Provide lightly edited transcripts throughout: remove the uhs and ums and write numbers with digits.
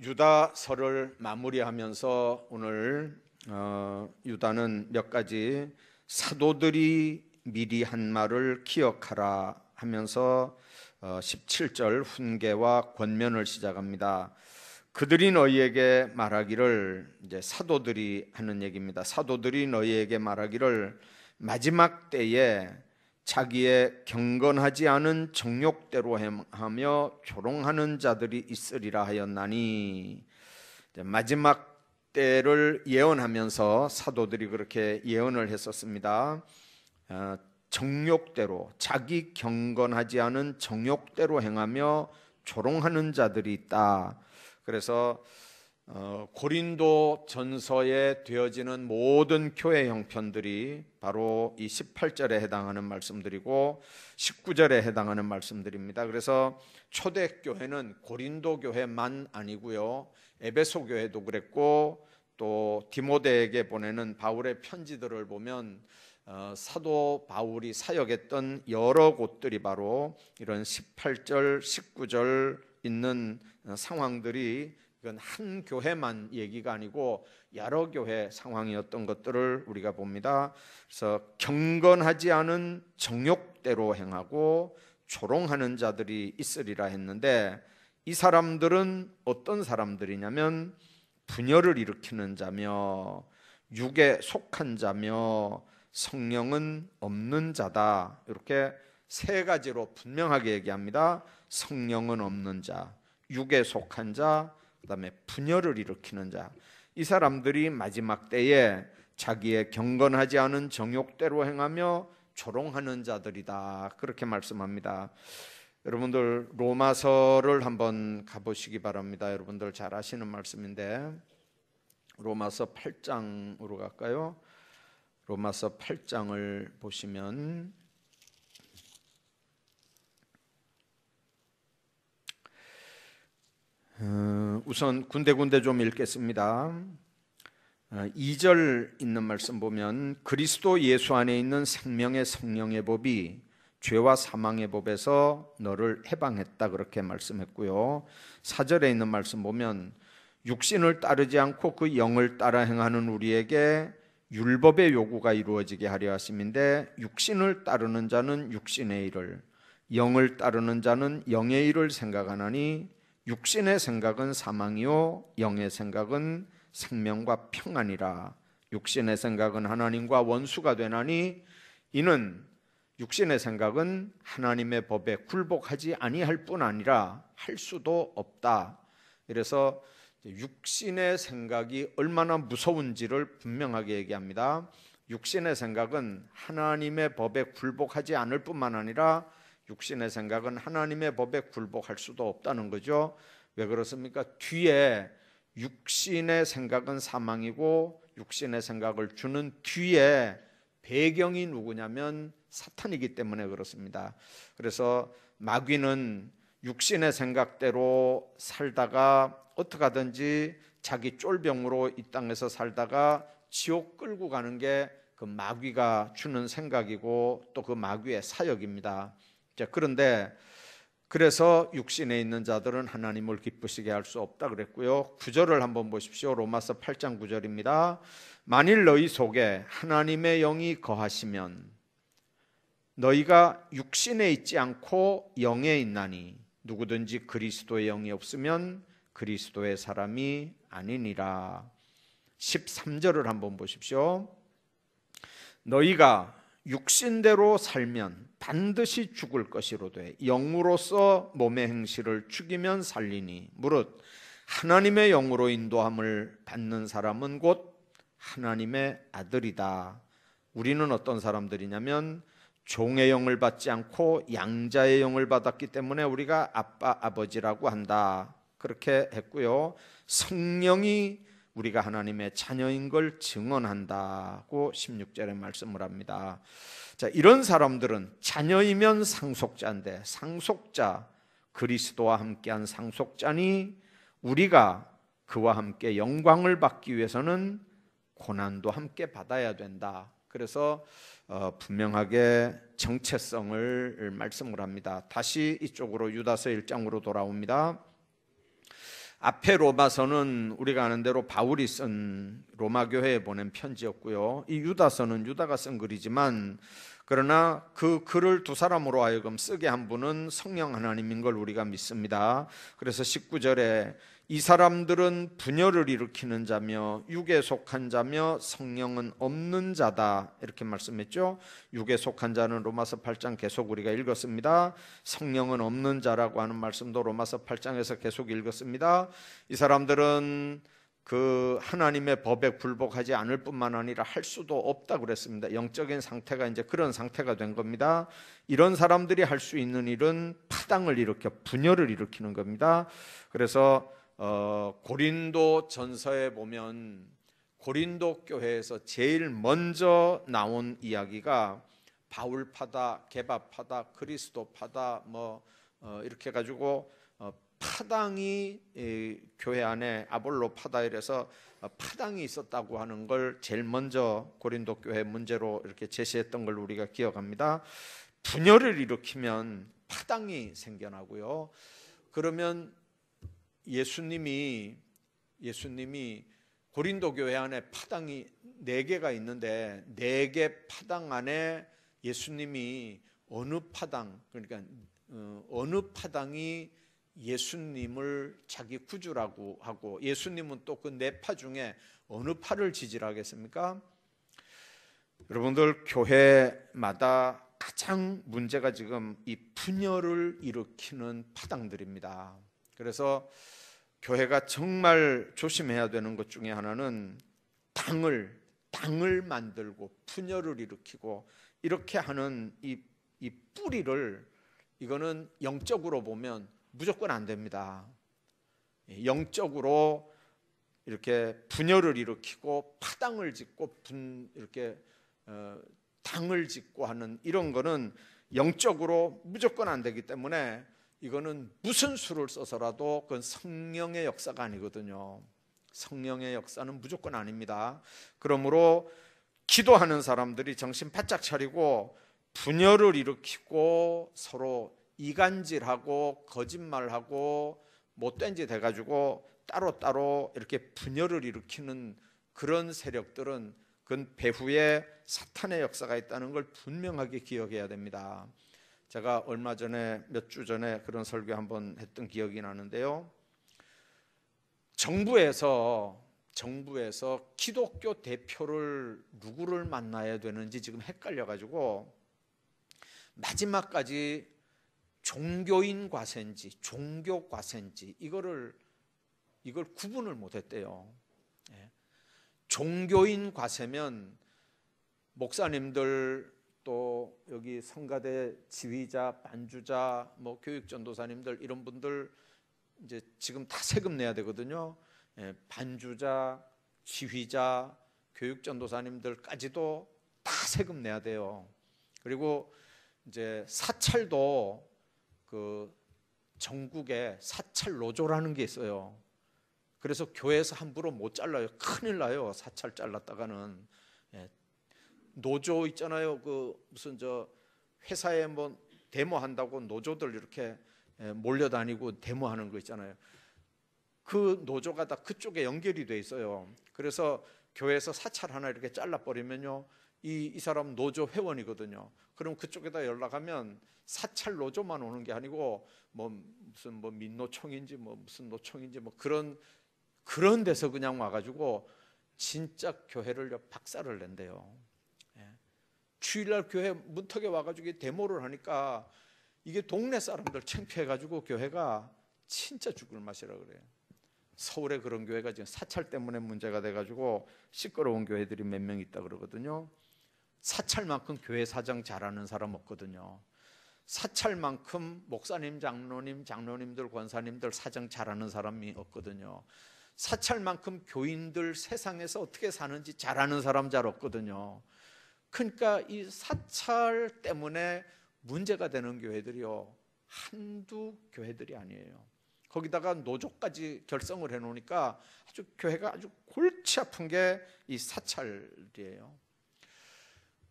유다서를 마무리하면서 오늘 유다는 몇 가지 사도들이 미리 한 말을 기억하라 하면서 17절 훈계와 권면을 시작합니다. 그들이 너희에게 말하기를, 이제 사도들이 하는 얘기입니다. 사도들이 너희에게 말하기를 마지막 때에 자기의 경건하지 않은 정욕대로 행하며 조롱하는 자들이 있으리라 하였나니, 마지막 때를 예언하면서 사도들이 그렇게 예언을 했었습니다. 정욕대로, 자기 경건하지 않은 정욕대로 행하며 조롱하는 자들이 있다. 그래서 고린도 전서에 되어지는 모든 교회 형편들이 바로 이 18절에 해당하는 말씀들이고 19절에 해당하는 말씀들입니다. 그래서 초대교회는 고린도 교회만 아니고요, 에베소 교회도 그랬고, 또 디모데에게 보내는 바울의 편지들을 보면 사도 바울이 사역했던 여러 곳들이 바로 이런 18절, 19절 있는 상황들이, 이건 한 교회만 얘기가 아니고 여러 교회 상황이었던 것들을 우리가 봅니다. 그래서 경건하지 않은 정욕대로 행하고 조롱하는 자들이 있으리라 했는데, 이 사람들은 어떤 사람들이냐면 분열을 일으키는 자며 육에 속한 자며 성령은 없는 자다. 이렇게 세 가지로 분명하게 얘기합니다. 성령은 없는 자, 육에 속한 자, 그 다음에 분열을 일으키는 자. 이 사람들이 마지막 때에 자기의 경건하지 않은 정욕대로 행하며 조롱하는 자들이다. 그렇게 말씀합니다. 여러분들 로마서를 한번 가보시기 바랍니다. 여러분들 잘 아시는 말씀인데 로마서 8장으로 갈까요? 로마서 8장을 보시면 우선 군데군데 좀 읽겠습니다. 2절 있는 말씀 보면 그리스도 예수 안에 있는 생명의 성령의 법이 죄와 사망의 법에서 너를 해방했다, 그렇게 말씀했고요. 4절에 있는 말씀 보면 육신을 따르지 않고 그 영을 따라 행하는 우리에게 율법의 요구가 이루어지게 하려 하심인데, 육신을 따르는 자는 육신의 일을, 영을 따르는 자는 영의 일을 생각하나니 육신의 생각은 사망이요 영의 생각은 생명과 평안이라. 육신의 생각은 하나님과 원수가 되나니 이는 육신의 생각은 하나님의 법에 굴복하지 아니할 뿐 아니라 할 수도 없다. 그래서 육신의 생각이 얼마나 무서운지를 분명하게 얘기합니다. 육신의 생각은 하나님의 법에 굴복하지 않을 뿐만 아니라 육신의 생각은 하나님의 법에 굴복할 수도 없다는 거죠. 왜 그렇습니까? 뒤에 육신의 생각은 사망이고 육신의 생각을 주는 뒤에 배경이 누구냐면 사탄이기 때문에 그렇습니다. 그래서 마귀는 육신의 생각대로 살다가 어떻게 하든지 자기 쫄병으로 이 땅에서 살다가 지옥 끌고 가는 게 그 마귀가 주는 생각이고 또 그 마귀의 사역입니다. 자, 그런데 그래서 육신에 있는 자들은 하나님을 기쁘시게 할 수 없다 그랬고요. 9절을 한번 보십시오. 로마서 8장 9절입니다. 만일 너희 속에 하나님의 영이 거하시면 너희가 육신에 있지 않고 영에 있나니 누구든지 그리스도의 영이 없으면 그리스도의 사람이 아니니라. 13절을 한번 보십시오. 너희가 육신대로 살면 반드시 죽을 것이로되 영으로서 몸의 행실을 죽이면 살리니 무릇 하나님의 영으로 인도함을 받는 사람은 곧 하나님의 아들이다. 우리는 어떤 사람들이냐면 종의 영을 받지 않고 양자의 영을 받았기 때문에 우리가 아빠 아버지라고 한다, 그렇게 했고요. 성령이 우리가 하나님의 자녀인 걸 증언한다고 16절에 말씀을 합니다. 자, 이런 사람들은 자녀이면 상속자인데, 상속자, 그리스도와 함께한 상속자니 우리가 그와 함께 영광을 받기 위해서는 고난도 함께 받아야 된다. 그래서 분명하게 정체성을 말씀을 합니다. 다시 이쪽으로 유다서 1장으로 돌아옵니다. 앞에 로마서는 우리가 아는 대로 바울이 쓴 로마 교회에 보낸 편지였고요. 이 유다서는 유다가 쓴 글이지만 그러나 그 글을 두 사람으로 하여금 쓰게 한 분은 성령 하나님인 걸 우리가 믿습니다. 그래서 19절에 이 사람들은 분열을 일으키는 자며 육에 속한 자며 성령은 없는 자다 이렇게 말씀했죠. 육에 속한 자는 로마서 8장 계속 우리가 읽었습니다. 성령은 없는 자라고 하는 말씀도 로마서 8장에서 계속 읽었습니다. 이 사람들은 그 하나님의 법에 굴복하지 않을 뿐만 아니라 할 수도 없다 그랬습니다. 영적인 상태가 이제 그런 상태가 된 겁니다. 이런 사람들이 할 수 있는 일은 파당을 일으켜 분열을 일으키는 겁니다. 그래서 고린도 전서에 보면 고린도 교회에서 제일 먼저 나온 이야기가 바울파다, 게바파다, 그리스도파다 이렇게 가지고 파당이 교회 안에 아볼로파다 이래서 파당이 있었다고 하는 걸 제일 먼저 고린도 교회 문제로 이렇게 제시했던 걸 우리가 기억합니다. 분열을 일으키면 파당이 생겨나고요. 그러면 예수님이 고린도 교회 안에 파당이 4개가 있는데 4개 파당 안에 예수님이 어느 파당, 그러니까 어느 파당이 예수님을 자기 구주라고 하고 예수님은 또 그 4파 중에 어느 파를 지지하겠습니까? 여러분들 교회마다 가장 문제가 지금 이 분열을 일으키는 파당들입니다. 그래서 교회가 정말 조심해야 되는 것 중에 하나는 당을 만들고 분열을 일으키고 이렇게 하는 이 뿌리를 이거는 영적으로 보면 무조건 안 됩니다. 영적으로 이렇게 분열을 일으키고 파당을 짓고 이렇게 당을 짓고 하는 이런 거는 영적으로 무조건 안 되기 때문에 이거는 무슨 수를 써서라도 그건 성령의 역사가 아니거든요. 성령의 역사는 무조건 아닙니다. 그러므로 기도하는 사람들이 정신 바짝 차리고 분열을 일으키고 서로 이간질하고 거짓말하고 못된 짓 해가지고 따로따로 이렇게 분열을 일으키는 그런 세력들은 그건 배후에 사탄의 역사가 있다는 걸 분명하게 기억해야 됩니다. 제가 얼마 전에 몇 주 전에 그런 설교 한번 했던 기억이 나는데요. 정부에서 기독교 대표를 누구를 만나야 되는지 지금 헷갈려가지고 마지막까지 종교인 과세인지 종교 과세인지 이걸 구분을 못했대요. 종교인 과세면 목사님들 또 여기 성가대 지휘자, 반주자, 교육전도사님들 이런 분들 이제 지금 다 세금 내야 되거든요. 반주자, 지휘자, 교육전도사님들까지도 다 세금 내야 돼요. 그리고 이제 사찰도 그 전국에 사찰 노조라는 게 있어요. 그래서 교회에서 함부로 못 잘라요. 큰일 나요. 사찰 잘랐다가는. 노조 있잖아요. 그 무슨 회사에 데모한다고 노조들 이렇게 몰려다니고 데모하는 거 있잖아요. 그 노조가 다 그쪽에 연결이 돼 있어요. 그래서 교회에서 사찰 하나 이렇게 잘라버리면요, 이 사람 노조 회원이거든요. 그럼 그쪽에다 연락하면 사찰 노조만 오는 게 아니고 무슨 민노총인지 무슨 노총인지 그런 데서 그냥 와가지고 진짜 교회를 박살을 낸대요. 주일날 교회 문턱에 와가지고 데모를 하니까 이게 동네 사람들 창피해가지고 교회가 진짜 죽을 맛이라 그래요. 서울에 그런 교회가 지금 사찰 때문에 문제가 돼가지고 시끄러운 교회들이 몇 명 있다 그러거든요. 사찰만큼 교회 사정 잘하는 사람 없거든요. 사찰만큼 목사님, 장로님들, 권사님들 사정 잘하는 사람이 없거든요. 사찰만큼 교인들 세상에서 어떻게 사는지 잘하는 사람 잘 없거든요. 그러니까 이 사찰 때문에 문제가 되는 교회들이요, 한두 교회들이 아니에요. 거기다가 노조까지 결성을 해놓으니까 아주 교회가 아주 골치 아픈 게 이 사찰이에요.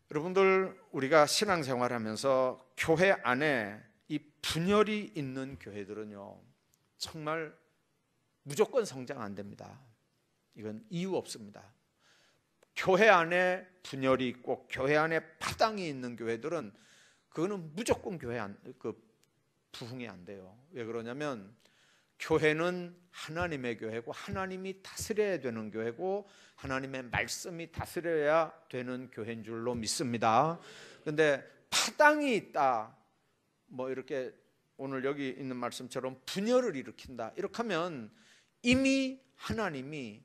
여러분들, 우리가 신앙생활하면서 교회 안에 이 분열이 있는 교회들은요, 정말 무조건 성장 안 됩니다. 이건 이유 없습니다. 교회 안에 분열이 있고 교회 안에 파당이 있는 교회들은 그거는 무조건 부흥이 안 돼요. 왜 그러냐면 교회는 하나님의 교회고 하나님이 다스려야 되는 교회고 하나님의 말씀이 다스려야 되는 교회인 줄로 믿습니다. 그런데 파당이 있다, 뭐 이렇게 오늘 여기 있는 말씀처럼 분열을 일으킨다, 이렇게 하면 이미 하나님이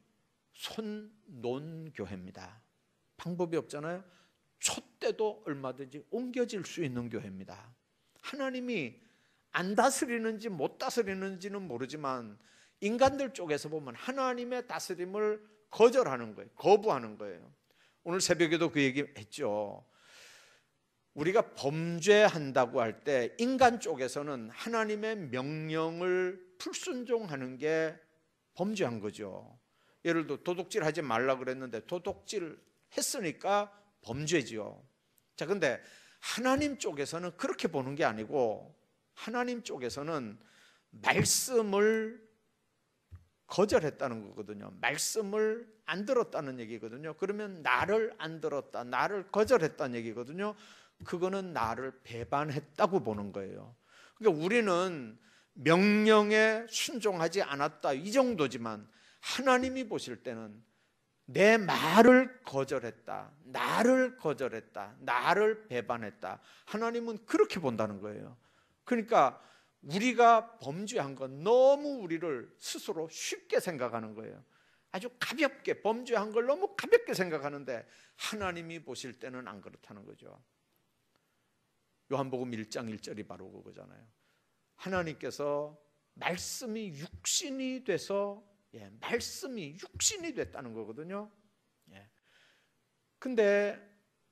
손 놓은 교회입니다. 방법이 없잖아요. 촛대도 얼마든지 옮겨질 수 있는 교회입니다. 하나님이 안 다스리는지 못 다스리는지는 모르지만 인간들 쪽에서 보면 하나님의 다스림을 거절하는 거예요. 거부하는 거예요. 오늘 새벽에도 그 얘기 했죠. 우리가 범죄한다고 할 때 인간 쪽에서는 하나님의 명령을 불순종하는 게 범죄한 거죠. 예를 들어 도둑질 하지 말라 그랬는데 도둑질 했으니까 범죄지요. 자, 근데 하나님 쪽에서는 그렇게 보는 게 아니고 하나님 쪽에서는 말씀을 거절했다는 거거든요. 말씀을 안 들었다는 얘기거든요. 그러면 나를 안 들었다, 나를 거절했다는 얘기거든요. 그거는 나를 배반했다고 보는 거예요. 그러니까 우리는 명령에 순종하지 않았다, 이 정도지만 하나님이 보실 때는 내 말을 거절했다, 나를 거절했다, 나를 배반했다, 하나님은 그렇게 본다는 거예요. 그러니까 우리가 범죄한 건 너무 우리를 스스로 쉽게 생각하는 거예요. 아주 가볍게 범죄한 걸 너무 가볍게 생각하는데 하나님이 보실 때는 안 그렇다는 거죠. 요한복음 1장 1절이 바로 그거잖아요. 하나님께서 말씀이 육신이 돼서, 말씀이 육신이 됐다는 거거든요. 근데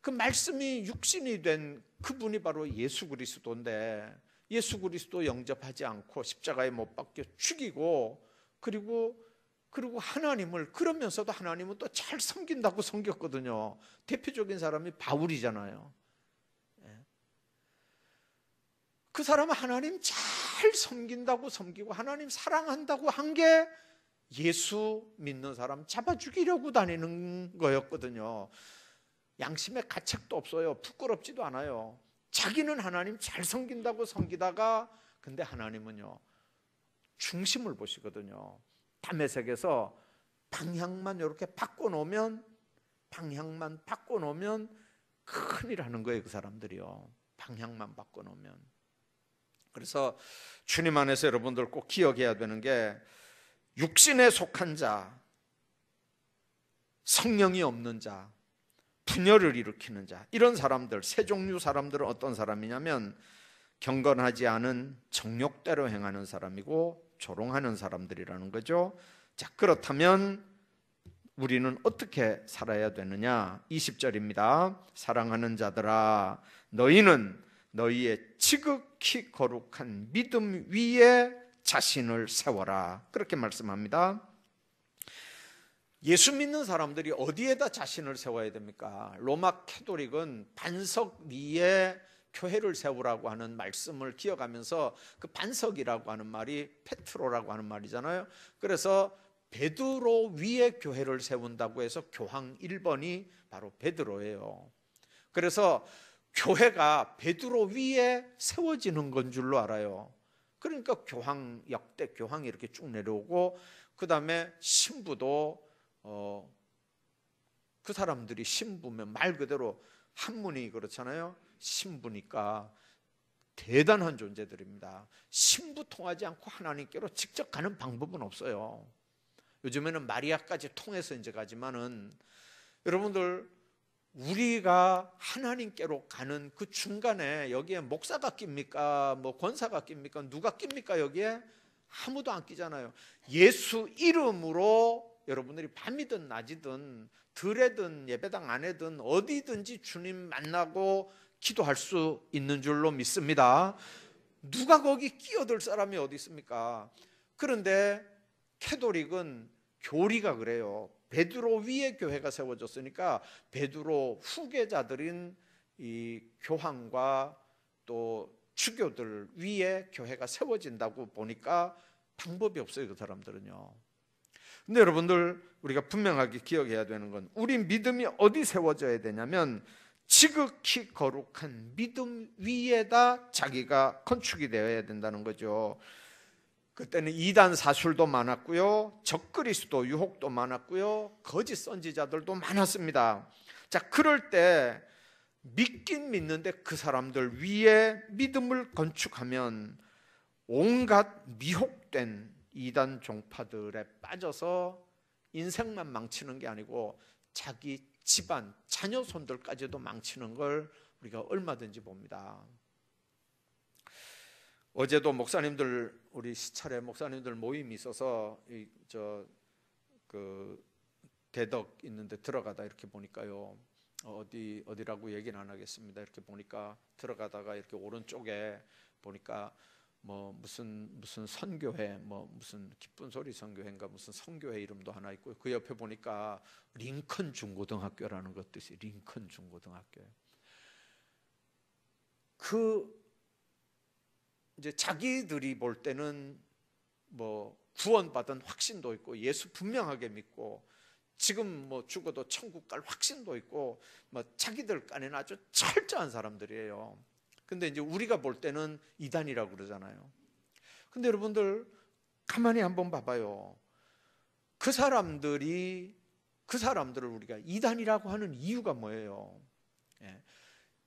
그 말씀이 육신이 된 그분이 바로 예수 그리스도인데 예수 그리스도 영접하지 않고 십자가에 못 박혀 죽이고 그리고 하나님을, 그러면서도 하나님은 또 잘 섬긴다고 섬겼거든요. 대표적인 사람이 바울이잖아요. 그 사람은 하나님 잘 섬긴다고 섬기고 하나님 사랑한다고 한 게 예수 믿는 사람 잡아 죽이려고 다니는 거였거든요. 양심에 가책도 없어요. 부끄럽지도 않아요. 자기는 하나님 잘 섬긴다고 섬기다가, 근데 하나님은요 중심을 보시거든요. 다메섹에서 방향만 이렇게 바꿔놓으면 큰일 하는 거예요. 그 사람들이요, 방향만 바꿔놓으면. 그래서 주님 안에서 여러분들 꼭 기억해야 되는 게, 육신에 속한 자, 성령이 없는 자, 분열을 일으키는 자, 이런 사람들, 세 종류 사람들은 어떤 사람이냐면 경건하지 않은 정욕대로 행하는 사람이고 조롱하는 사람들이라는 거죠. 자, 그렇다면 우리는 어떻게 살아야 되느냐? 20절입니다. 사랑하는 자들아, 너희는 너희의 지극히 거룩한 믿음 위에 자신을 세워라, 그렇게 말씀합니다. 예수 믿는 사람들이 어디에다 자신을 세워야 됩니까? 로마 캐토릭은 반석 위에 교회를 세우라고 하는 말씀을 기억하면서, 그 반석이라고 하는 말이 페트로라고 하는 말이잖아요. 그래서 베드로 위에 교회를 세운다고 해서 교황 1번이 바로 베드로예요. 그래서 교회가 베드로 위에 세워지는 건 줄로 알아요. 그러니까 역대 교황이 이렇게 쭉 내려오고, 그 다음에 신부도 그 사람들이 신부면 말 그대로 한문이 그렇잖아요. 신부니까 대단한 존재들입니다. 신부 통하지 않고 하나님께로 직접 가는 방법은 없어요. 요즘에는 마리아까지 통해서 이제 가지만은, 여러분들 우리가 하나님께로 가는 그 중간에 여기에 목사가 낍니까? 뭐 권사가 낍니까? 누가 낍니까? 여기에 아무도 안 끼잖아요. 예수 이름으로 여러분들이 밤이든 낮이든 들에든 예배당 안에든 어디든지 주님 만나고 기도할 수 있는 줄로 믿습니다. 누가 거기 끼어들 사람이 어디 있습니까? 그런데 캐토릭은 교리가 그래요. 베드로 위에 교회가 세워졌으니까 베드로 후계자들인 이 교황과 또 주교들 위에 교회가 세워진다고 보니까 방법이 없어요, 그 사람들은요. 근데 여러분들, 우리가 분명하게 기억해야 되는 건, 우리 믿음이 어디 세워져야 되냐면 지극히 거룩한 믿음 위에다 자기가 건축이 되어야 된다는 거죠. 그때는 이단 사술도 많았고요, 적그리스도 유혹도 많았고요, 거짓 선지자들도 많았습니다. 자, 그럴 때 믿긴 믿는데 그 사람들 위에 믿음을 건축하면 온갖 미혹된 이단 종파들에 빠져서 인생만 망치는 게 아니고 자기 집안, 자녀손들까지도 망치는 걸 우리가 얼마든지 봅니다. 어제도 목사님들, 우리 시찰에 목사님들 모임이 있어서 대덕 있는데 들어가다 이렇게 보니까요, 어디라고 얘기는 안 하겠습니다. 이렇게 보니까 들어가다가 이렇게 오른쪽에 보니까 뭐 무슨 선교회, 뭐 무슨 기쁜 소리 선교회인가 무슨 선교회 이름도 하나 있고, 그 옆에 보니까 링컨 중고등학교라는 것도 있어요. 링컨 중고등학교. 이제 자기들이 볼 때는 뭐 구원받은 확신도 있고 예수 분명하게 믿고 지금 뭐 죽어도 천국 갈 확신도 있고 뭐 자기들 깐에는 아주 철저한 사람들이에요. 근데 이제 우리가 볼 때는 이단이라고 그러잖아요. 근데 여러분들 가만히 한번 봐봐요. 그 사람들을 우리가 이단이라고 하는 이유가 뭐예요?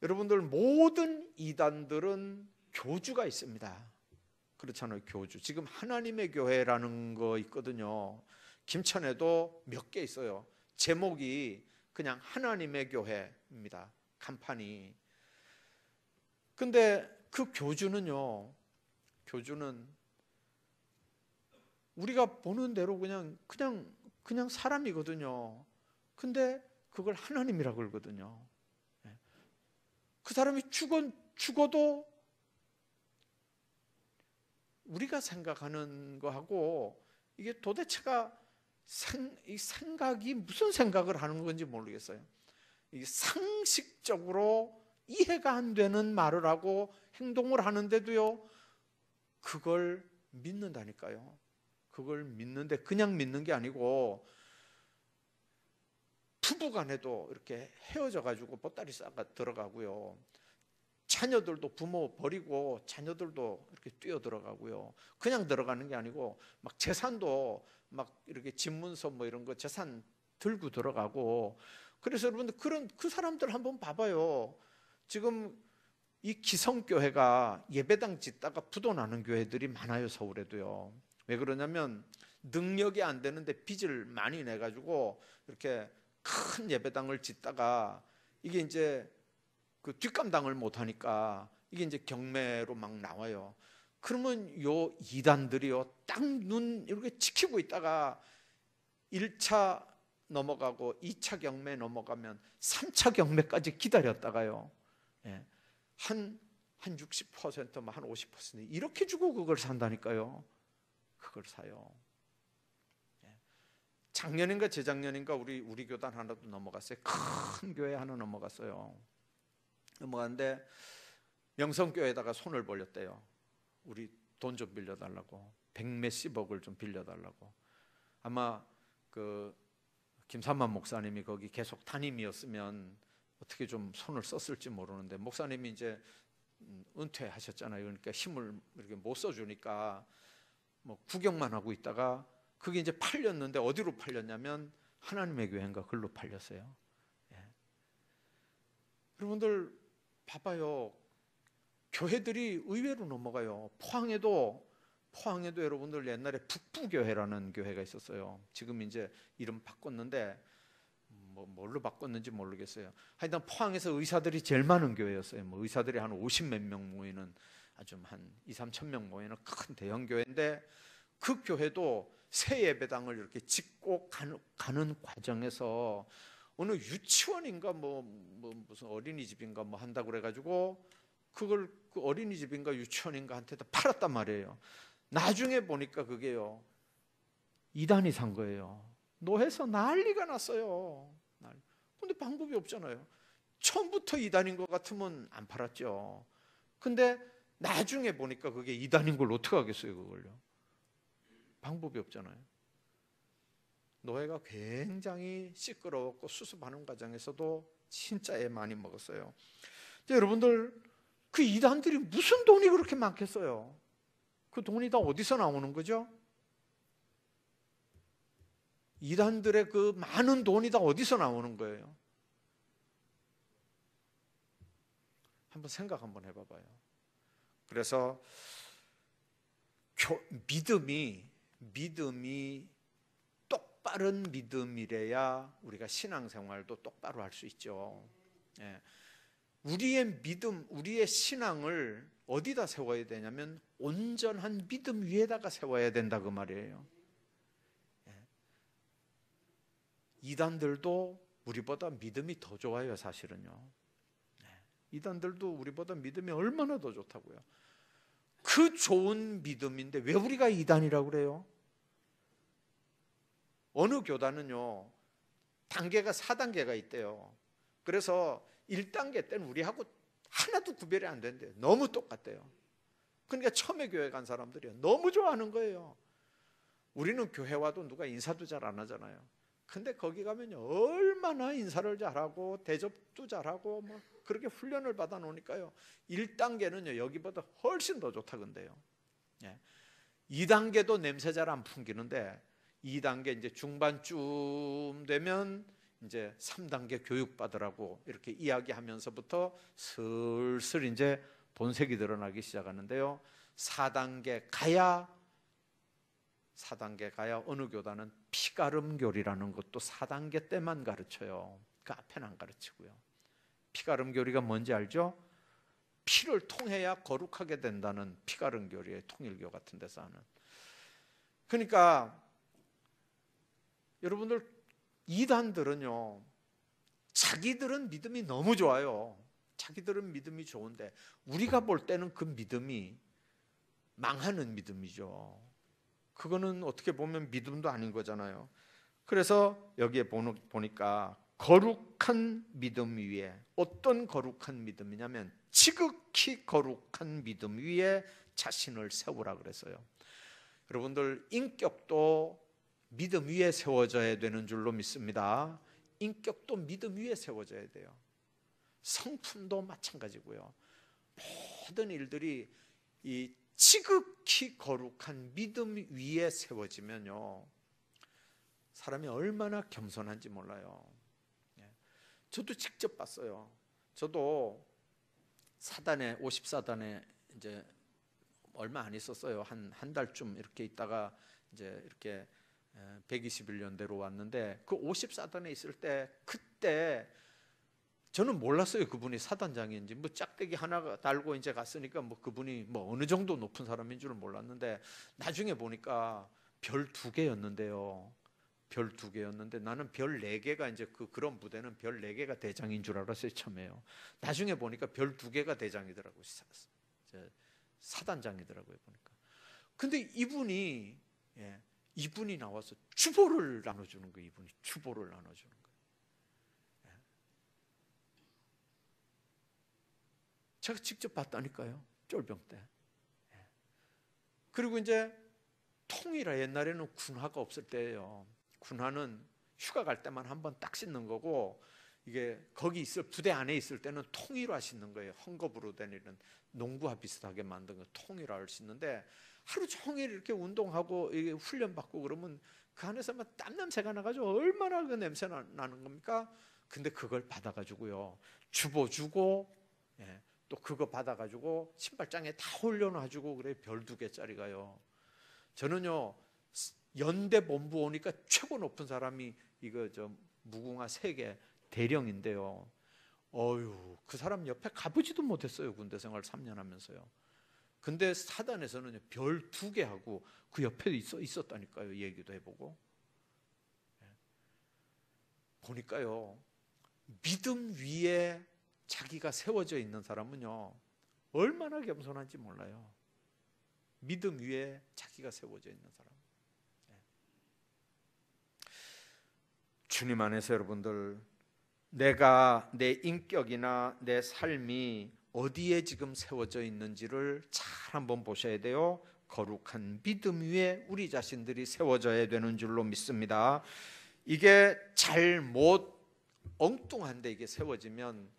여러분들, 모든 이단들은 교주가 있습니다. 그렇잖아요, 교주. 지금 하나님의 교회라는 거 있거든요. 김천에도 몇 개 있어요. 제목이 그냥 하나님의 교회입니다, 간판이. 근데 그 교주는 우리가 보는 대로 그냥 사람이거든요. 근데 그걸 하나님이라고 그러거든요. 그 사람이 죽어도 우리가 생각하는 거하고 이게 도대체가 이 생각이 무슨 생각을 하는 건지 모르겠어요. 이게 상식적으로 이해가 안 되는 말을 하고 행동을 하는데도요, 그걸 믿는다니까요. 그걸 믿는데 그냥 믿는 게 아니고, 부부간에도 이렇게 헤어져 가지고 보따리 싸가 들어가고요, 자녀들도 부모 버리고 자녀들도 이렇게 뛰어 들어가고요, 그냥 들어가는 게 아니고 막 재산도 막 이렇게 집문서 뭐 이런 거 재산 들고 들어가고. 그래서 여러분들, 그 사람들 한번 봐봐요. 지금 이 기성교회가 예배당 짓다가 부도나는 교회들이 많아요, 서울에도요. 왜 그러냐면 능력이 안 되는데 빚을 많이 내가지고 이렇게 큰 예배당을 짓다가 이게 이제 그 뒷감당을 못하니까 이게 이제 경매로 막 나와요. 그러면 요 이단들이요, 딱 눈 이렇게 지키고 있다가 1차 넘어가고 2차 경매 넘어가면 3차 경매까지 기다렸다가요, 한 60%, 한 50% 이렇게 주고 그걸 산다니까요. 그걸 사요. 작년인가 재작년인가 우리 교단 하나도 넘어갔어요. 큰 교회 하나 넘어갔어요. 넘어갔는데 명성교회에다가 손을 벌렸대요. 우리 돈 좀 빌려달라고, 100몇십억을 좀 빌려달라고. 아마 그 김삼만 목사님이 거기 계속 담임이었으면 어떻게 좀 손을 썼을지 모르는데, 목사님이 이제 은퇴하셨잖아요. 그러니까 힘을 이렇게 못 써주니까 뭐 구경만 하고 있다가 그게 이제 팔렸는데, 어디로 팔렸냐면 하나님의 교회인가 그걸로 팔렸어요. 여러분들 봐봐요. 교회들이 의외로 넘어가요. 포항에도 여러분들 옛날에 북부교회라는 교회가 있었어요. 지금 이제 이름 바꿨는데 뭘로 바꿨는지 모르겠어요. 하여튼 포항에서 의사들이 제일 많은 교회였어요. 뭐 의사들이 한 50몇 명 모이는, 아주 한 2~3천 명 모이는 큰 대형 교회인데, 그 교회도 새 예배당을 이렇게 짓고 가는 과정에서 어느 유치원인가 무슨 어린이집인가 뭐 한다고 그래가지고 그걸 그 어린이집인가 유치원인가한테다 팔았단 말이에요. 나중에 보니까 그게요, 이단이 산 거예요. 노해서 난리가 났어요. 근데 방법이 없잖아요. 처음부터 이단인 것 같으면 안 팔았죠. 근데 나중에 보니까 그게 이단인 걸 어떻게 하겠어요, 그걸요. 방법이 없잖아요. 노예가 굉장히 시끄러웠고 수습하는 과정에서도 진짜 애 많이 먹었어요. 여러분들, 그 이단들이 무슨 돈이 그렇게 많겠어요? 그 돈이 다 어디서 나오는 거죠? 이단들의 그 많은 돈이 다 어디서 나오는 거예요? 한번 생각 한번 해봐봐요. 그래서 믿음이 똑바른 믿음이래야 우리가 신앙생활도 똑바로 할 수 있죠. 예. 우리의 믿음, 우리의 신앙을 어디다 세워야 되냐면 온전한 믿음 위에다가 세워야 된다 그 말이에요. 예. 이단들도 우리보다 믿음이 더 좋아요, 사실은요. 예. 이단들도 우리보다 믿음이 얼마나 더 좋다고요. 그 좋은 믿음인데 왜 우리가 이단이라고 그래요? 어느 교단은요, 단계가 4단계가 있대요. 그래서 1단계 때는 우리하고 하나도 구별이 안 된대요. 너무 똑같대요. 그러니까 처음에 교회 간 사람들이 너무 좋아하는 거예요. 우리는 교회 와도 누가 인사도 잘 안 하잖아요. 근데 거기 가면요, 얼마나 인사를 잘하고 대접도 잘하고 뭐 그렇게 훈련을 받아 놓으니까요, 1단계는요 여기보다 훨씬 더 좋다 근데요. 2단계도 냄새 잘 안 풍기는데 2단계 이제 중반쯤 되면 이제 3단계 교육 받으라고 이렇게 이야기하면서부터 슬슬 이제 본색이 드러나기 시작하는데요. 4단계 가야 어느 교단은 피가름교리라는 것도 4단계 때만 가르쳐요. 그 앞에는 안 가르치고요. 피가름교리가 뭔지 알죠? 피를 통해야 거룩하게 된다는 피가름교리의 통일교 같은 데서 하는. 그러니까 여러분들, 이단들은요, 자기들은 믿음이 너무 좋아요. 자기들은 믿음이 좋은데 우리가 볼 때는 그 믿음이 망하는 믿음이죠. 그거는 어떻게 보면 믿음도 아닌 거잖아요. 그래서 여기에 보니까 거룩한 믿음 위에, 어떤 거룩한 믿음이냐면 지극히 거룩한 믿음 위에 자신을 세우라 그랬어요. 여러분들, 인격도 믿음 위에 세워져야 되는 줄로 믿습니다. 인격도 믿음 위에 세워져야 돼요. 성품도 마찬가지고요. 모든 일들이 이 지극히 거룩한 믿음 위에 세워지면요, 사람이 얼마나 겸손한지 몰라요. 저도 직접 봤어요. 저도 54단에 이제 얼마 안 있었어요. 한 달쯤 이렇게 있다가 이제 이렇게 121년대로 왔는데, 그 54단에 있을 때 그때 저는 몰랐어요. 그분이 사단장인지. 뭐 짝대기 하나 달고 이제 갔으니까 뭐 그분이 뭐 어느 정도 높은 사람인 줄은 몰랐는데, 나중에 보니까 별 2개였는데요. 별 2개였는데 나는 별 4개가 이제 그런 부대는 별 4개가 대장인 줄 알았어요, 처음에요. 나중에 보니까 별 2개가 대장이더라고요. 사단장이더라고요, 보니까. 근데 이분이 나와서 주보를 나눠주는 거예요. 이분이 주보를 나눠주는 거예요. 제가 직접 봤다니까요, 쫄병 때. 그리고 이제 통이라, 옛날에는 군화가 없을 때예요. 군화는 휴가 갈 때만 한번 딱 씻는 거고, 이게 거기 부대 안에 있을 때는 통일화 씻는 거예요. 헝겊으로 된 이런 농구화 비슷하게 만든 거 통일화를 씻는데, 하루 종일 이렇게 운동하고 훈련 받고 그러면 그 안에서 막 땀 냄새가 나가지고 얼마나 그 냄새 나는 겁니까? 근데 그걸 받아가지고요, 주보 주고, 또 그거 받아가지고 신발장에 다 올려놔주고 그래. 별 2개짜리가요. 저는요, 연대 본부 오니까 최고 높은 사람이 무궁화 3개 대령인데요. 그 사람 옆에 가보지도 못했어요. 군대 생활 3년 하면서요. 근데 사단에서는 별 2개하고 그 옆에 있었다니까요. 얘기도 해보고. 보니까요, 믿음 위에 자기가 세워져 있는 사람은요, 얼마나 겸손한지 몰라요. 믿음 위에 자기가 세워져 있는 사람. 주님 안에서 여러분들, 내 인격이나 내 삶이 어디에 지금 세워져 있는지를 잘 한번 보셔야 돼요. 거룩한 믿음 위에 우리 자신들이 세워져야 되는 줄로 믿습니다. 이게 잘못 엉뚱한데 이게 세워지면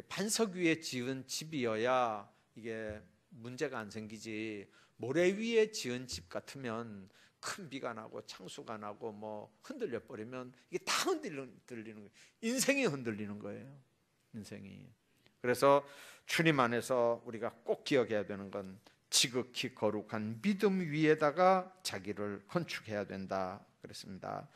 반석 위에 지은 집이어야 이게 문제가 안 생기지, 모래 위에 지은 집 같으면 큰 비가 나고 창수가 나고 뭐 흔들려 버리면 이게 다 흔들리는 거예요. 인생이 흔들리는 거예요. 인생이. 그래서 주님 안에서 우리가 꼭 기억해야 되는 건 지극히 거룩한 믿음 위에다가 자기를 건축해야 된다 그랬습니다.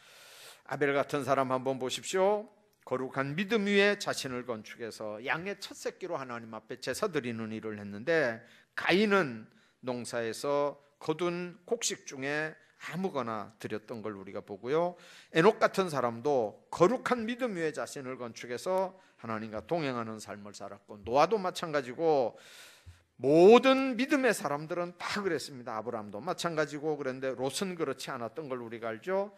아벨 같은 사람 한번 보십시오. 거룩한 믿음 위에 자신을 건축해서 양의 첫 새끼로 하나님 앞에 제사 드리는 일을 했는데, 가인은 농사에서 거둔 곡식 중에 아무거나 드렸던 걸 우리가 보고요. 에녹 같은 사람도 거룩한 믿음 위에 자신을 건축해서 하나님과 동행하는 삶을 살았고, 노아도 마찬가지고 모든 믿음의 사람들은 다 그랬습니다. 아브라함도 마찬가지고. 그런데 롯은 그렇지 않았던 걸 우리가 알죠.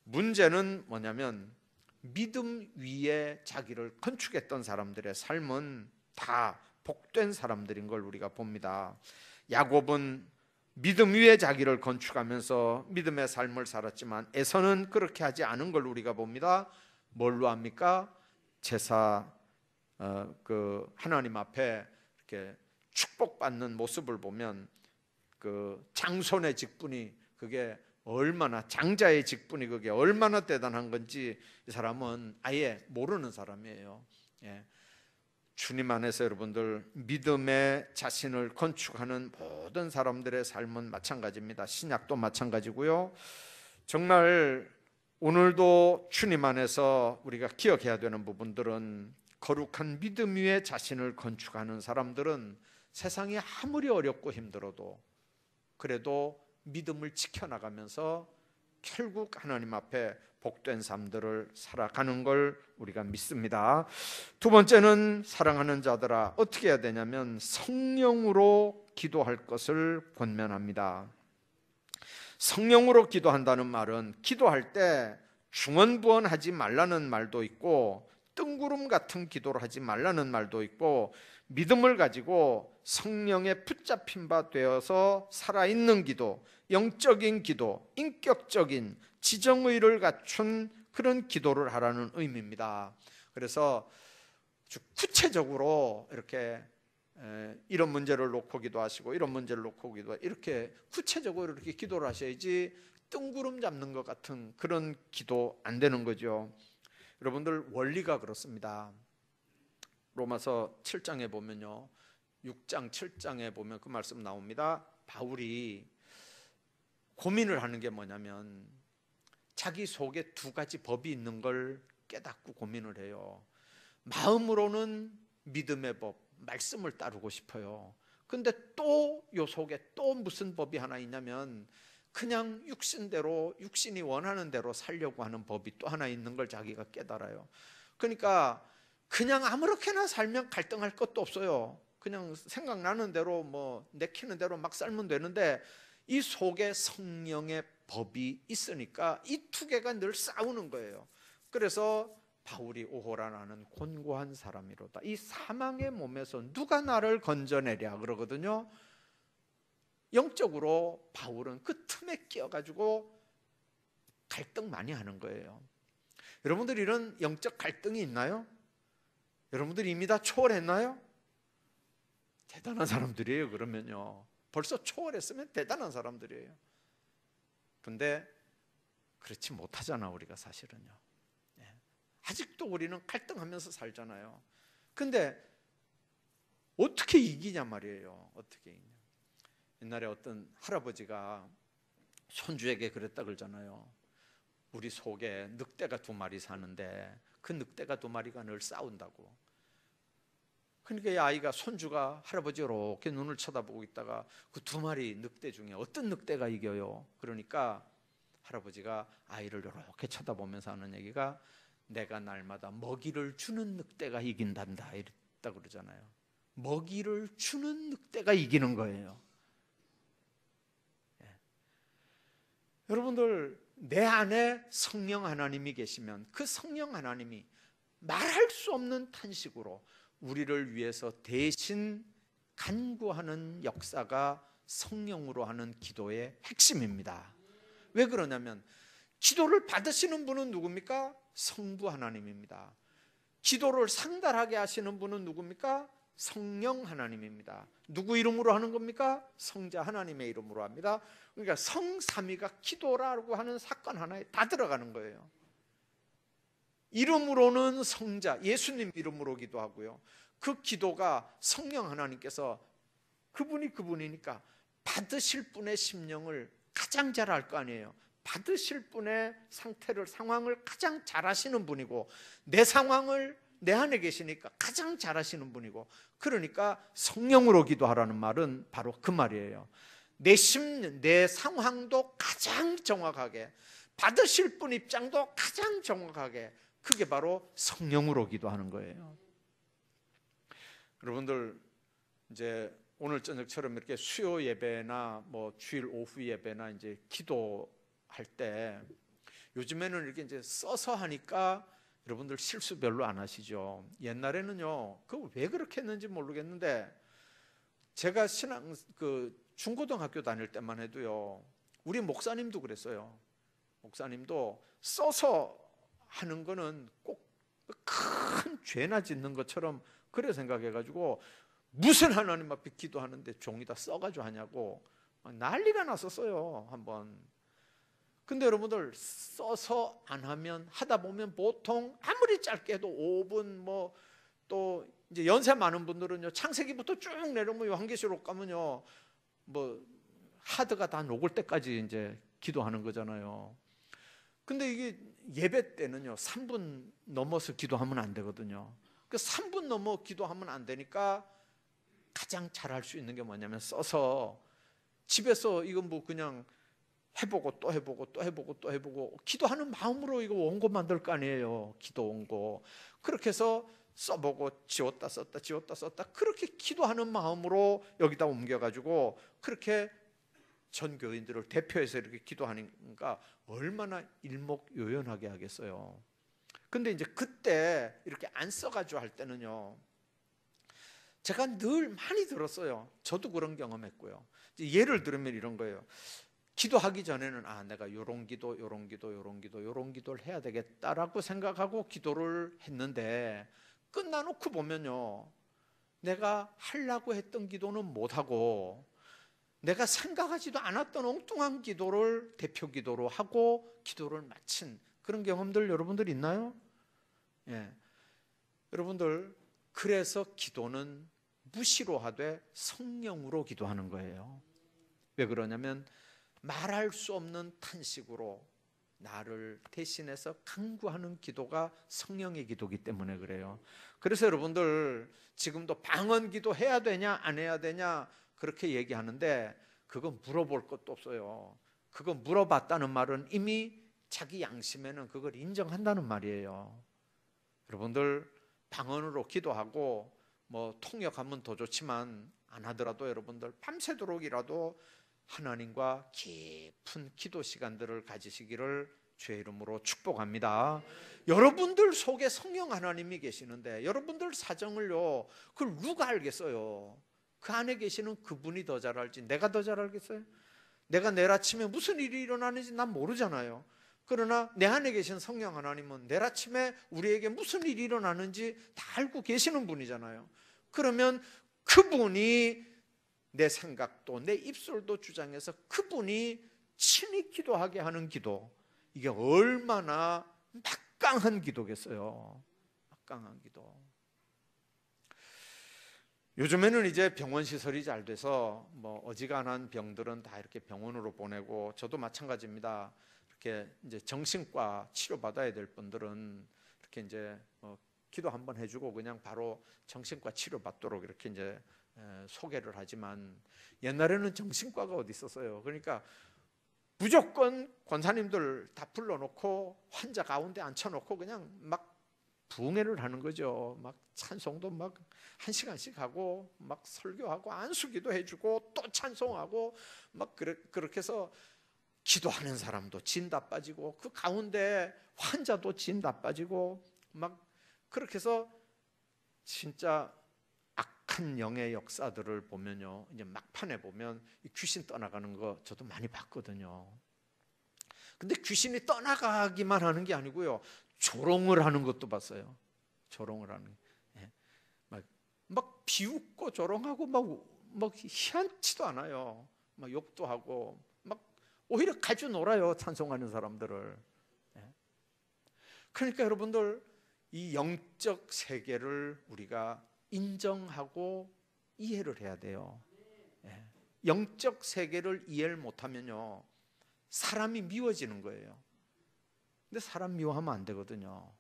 문제는 뭐냐면 믿음 위에 자기를 건축했던 사람들의 삶은 다 복된 사람들인 걸 우리가 봅니다. 야곱은 믿음 위에 자기를 건축하면서 믿음의 삶을 살았지만 에서는 그렇게 하지 않은 걸 우리가 봅니다. 뭘로 합니까? 제사, 하나님 앞에 이렇게 축복받는 모습을 보면 그 장손의 직분이 그게 얼마나, 장자의 직분이 그게 얼마나 대단한 건지 이 사람은 아예 모르는 사람이에요. 예. 주님 안에서 여러분들 믿음의 자신을 건축하는 모든 사람들의 삶은 마찬가지입니다. 신약도 마찬가지고요. 정말 오늘도 주님 안에서 우리가 기억해야 되는 부분들은, 거룩한 믿음 위에 자신을 건축하는 사람들은 세상이 아무리 어렵고 힘들어도 그래도 믿음을 지켜나가면서 결국 하나님 앞에 복된 삶들을 살아가는 걸 우리가 믿습니다. 두 번째는, 사랑하는 자들아, 어떻게 해야 되냐면 성령으로 기도할 것을 권면합니다. 성령으로 기도한다는 말은 기도할 때 중언부언하지 말라는 말도 있고 뜬구름 같은 기도를 하지 말라는 말도 있고, 믿음을 가지고 성령에 붙잡힌 바 되어서 살아있는 기도, 영적인 기도, 인격적인 지정의를 갖춘 그런 기도를 하라는 의미입니다. 그래서 구체적으로 이렇게 이런 문제를 놓고 기도하시고 이런 문제를 놓고 기도하시고 이렇게 구체적으로 이렇게 기도를 하셔야지 뜬구름 잡는 것 같은 그런 기도 안 되는 거죠. 여러분들, 원리가 그렇습니다. 로마서 7장에 보면요, 6장 7장에 보면 그 말씀 나옵니다. 바울이 고민을 하는 게 뭐냐면 자기 속에 두 가지 법이 있는 걸 깨닫고 고민을 해요. 마음으로는 믿음의 법, 말씀을 따르고 싶어요. 근데 또 요 속에 또 무슨 법이 하나 있냐면 그냥 육신대로, 육신이 원하는 대로 살려고 하는 법이 또 하나 있는 걸 자기가 깨달아요. 그러니까 그냥 아무렇게나 살면 갈등할 것도 없어요. 그냥 생각나는 대로 뭐 내키는 대로 막 살면 되는데 이 속에 성령의 법이 있으니까 이 두 개가 늘 싸우는 거예요. 그래서 바울이 오호라 나는 곤고한 사람이로다. 이 사망의 몸에서 누가 나를 건져내랴 그러거든요. 영적으로 바울은 그 틈에 끼어가지고 갈등 많이 하는 거예요. 여러분들 이런 영적 갈등이 있나요? 여러분들이 이미 다 초월했나요? 대단한 사람들이에요. 그러면요, 벌써 초월했으면 대단한 사람들이에요. 근데 그렇지 못하잖아 우리가 사실은요. 아직도 우리는 갈등하면서 살잖아요. 근데 어떻게 이기냐 말이에요. 어떻게 이기냐. 옛날에 어떤 할아버지가 손주에게 그랬다 그러잖아요. 우리 속에 늑대가 두 마리 사는데 그 늑대가 두 마리가 늘 싸운다고. 그러니까 이 아이가, 손주가 할아버지 이렇게 눈을 쳐다보고 있다가 그 두 마리 늑대 중에 어떤 늑대가 이겨요? 그러니까 할아버지가 아이를 이렇게 쳐다보면서 하는 얘기가, 내가 날마다 먹이를 주는 늑대가 이긴단다 이랬다 그러잖아요. 먹이를 주는 늑대가 이기는 거예요. 여러분들, 내 안에 성령 하나님이 계시면 그 성령 하나님이 말할 수 없는 탄식으로 우리를 위해서 대신 간구하는 역사가 성령으로 하는 기도의 핵심입니다. 왜 그러냐면 기도를 받으시는 분은 누굽니까? 성부 하나님입니다. 기도를 상달하게 하시는 분은 누굽니까? 성령 하나님입니다. 누구 이름으로 하는 겁니까? 성자 하나님의 이름으로 합니다. 그러니까 성삼위가 기도라고 하는 사건 하나에 다 들어가는 거예요. 이름으로는 성자, 예수님 이름으로 기도하고요. 그 기도가 성령 하나님께서 그분이니까 받으실 분의 심령을 가장 잘 알 거 아니에요. 받으실 분의 상황을 가장 잘 아시는 분이고, 내 상황을 내 안에 계시니까 가장 잘 아시는 분이고, 그러니까 성령으로 기도하라는 말은 바로 그 말이에요. 내 상황도 가장 정확하게, 받으실 분 입장도 가장 정확하게, 그게 바로 성령으로 기도하는 거예요. 여러분들 이제 오늘 저녁처럼 이렇게 수요 예배나 뭐 주일 오후 예배나 이제 기도할 때 요즘에는 이렇게 이제 써서 하니까 여러분들 실수 별로 안 하시죠. 옛날에는요, 그거 왜 그렇게 했는지 모르겠는데, 제가 중고등학교 다닐 때만 해도요, 우리 목사님도 그랬어요. 목사님도 써서 하는 거는 꼭 큰 죄나 짓는 것처럼 그래 생각해가지고, 무슨 하나님 앞에 기도하는데 종이다 써가지고 하냐고 난리가 났었어요, 한번. 근데 여러분들 써서 안 하면, 하다 보면 보통 아무리 짧게 해도 5분, 또 이제 연세 많은 분들은요, 창세기부터 쭉 내려오면 요한계시록 가면요, 하드가 다 녹을 때까지 이제 기도하는 거잖아요. 근데 이게 예배 때는요, 3분 넘어서 기도하면 안 되거든요. 그 3분 넘어 기도하면 안 되니까 가장 잘할 수 있는 게 뭐냐면, 써서 집에서 이건 그냥 해보고 또 해보고 또 해보고 또 해보고 기도하는 마음으로 이거 원고 만들 거 아니에요. 기도 원고. 그렇게 해서 써보고 지웠다 썼다 그렇게 기도하는 마음으로 여기다 옮겨가지고 그렇게 전 교인들을 대표해서 이렇게 기도하니까 얼마나 일목요연하게 하겠어요. 근데 이제 그때 이렇게 안 써가지고 할 때는요, 제가 늘 많이 들었어요. 저도 그런 경험했고요. 예를 들면 이런 거예요. 기도하기 전에는 내가 요런 기도를 해야 되겠다라고 생각하고 기도를 했는데, 끝나놓고 보면요, 내가 하려고 했던 기도는 못하고 내가 생각하지도 않았던 엉뚱한 기도를 대표 기도로 하고 기도를 마친 그런 경험들 여러분들 있나요? 예. 여러분들, 그래서 기도는 무시로 하되 성령으로 기도하는 거예요. 왜 그러냐면 말할 수 없는 탄식으로 나를 대신해서 간구하는 기도가 성령의 기도이기 때문에 그래요. 그래서 여러분들 지금도 방언 기도 해야 되냐 안 해야 되냐 그렇게 얘기하는데, 그거 물어볼 것도 없어요. 그거 물어봤다는 말은 이미 자기 양심에는 그걸 인정한다는 말이에요. 여러분들 방언으로 기도하고 통역하면 더 좋지만 안 하더라도 여러분들 밤새도록이라도 하나님과 깊은 기도 시간들을 가지시기를 주의 이름으로 축복합니다. 여러분들 속에 성령 하나님이 계시는데 여러분들 사정을요, 그걸 누가 알겠어요? 그 안에 계시는 그분이 더 잘 알지 내가 더 잘 알겠어요? 내가 내일 아침에 무슨 일이 일어나는지 난 모르잖아요. 그러나 내 안에 계신 성령 하나님은 내일 아침에 우리에게 무슨 일이 일어나는지 다 알고 계시는 분이잖아요. 그러면 그분이 내 생각도 내 입술도 주장해서 그분이 친히 기도하게 하는 기도, 이게 얼마나 막강한 기도겠어요. 막강한 기도. 요즘에는 이제 병원 시설이 잘 돼서 어지간한 병들은 다 이렇게 병원으로 보내고, 저도 마찬가지입니다. 이렇게 이제 정신과 치료 받아야 될 분들은 이렇게 이제 기도 한번 해주고 그냥 바로 정신과 치료 받도록 이렇게 이제 소개를 하지만, 옛날에는 정신과가 어디 있었어요. 그러니까 무조건 권사님들 다 불러놓고 환자 가운데 앉혀놓고 그냥 막 부흥회를 하는 거죠. 막 찬송도 막 1시간씩 하고 막 설교하고 안수기도 해주고 또 찬송하고 막 그렇게 해서 기도하는 사람도 진 다 빠지고 그 가운데 환자도 진 다 빠지고 막 그렇게 해서 진짜 악한 악한 영의 역사들을 보면요, 이제 막판에 보면 이 귀신 떠나가는 거 저도 많이 봤거든요. 근데 귀신이 떠나가기만 하는 게 아니고요, 조롱을 하는 것도 봤어요. 조롱을 하는 게. 예. 막 비웃고 조롱하고 막 희한치도 않아요. 막 욕도 하고 막 오히려 가져 놀아요, 찬송하는 사람들을. 예. 그러니까 여러분들, 이 영적 세계를 우리가 인정하고 이해를 해야 돼요. 예. 영적 세계를 이해를 못하면요, 사람이 미워지는 거예요. 근데 사람 미워하면 안 되거든요.